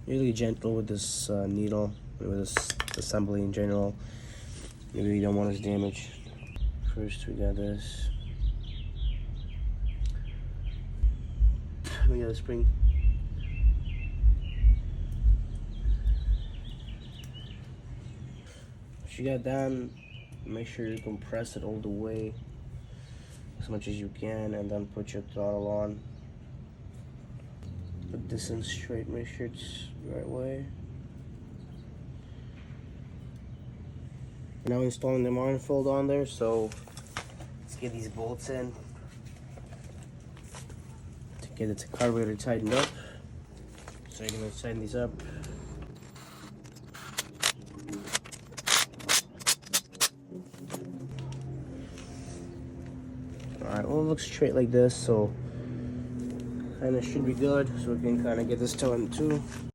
really gentle with this needle, with this assembly in general. Maybe you don't want this damaged. First we got this. We got a spring. Once you got done, make sure you compress it all the way as much as you can, and then put your throttle on. Put this in straight, make sure it's the right way. Now installing the manifold on there, so let's get these bolts in to get the carburetor tightened up. So you're gonna tighten these up. Alright, well, it looks straight like this, so kind of should be good. So we can kind of get this turned too.